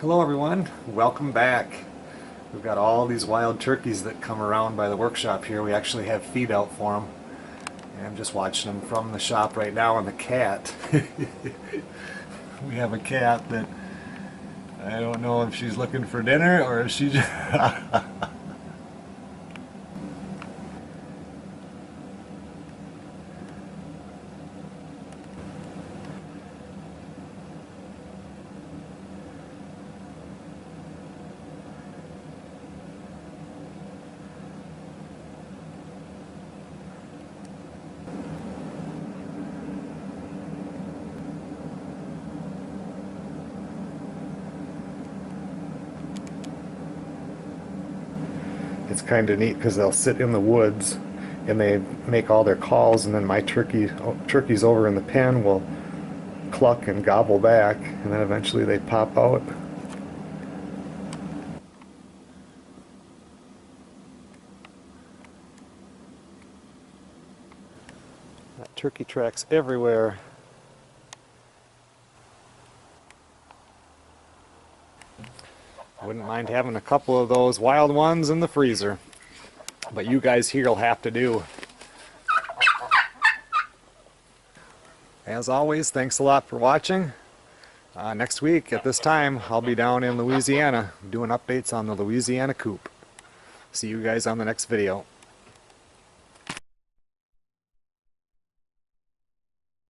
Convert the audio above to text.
Hello everyone, welcome back. We've got all these wild turkeys that come around by the workshop here. We actually have feed out for them. And I'm just watching them from the shop right now, and the cat. We have a cat that I don't know if she's looking for dinner or if she just It's kind of neat because they'll sit in the woods and they make all their calls, and then my turkeys over in the pen will cluck and gobble back, and then eventually they pop out. Got turkey tracks everywhere. Wouldn't mind having a couple of those wild ones in the freezer, but you guys here will have to do. As always, thanks a lot for watching. Next week at this time I'll be down in Louisiana doing updates on the Louisiana coop. See you guys on the next video.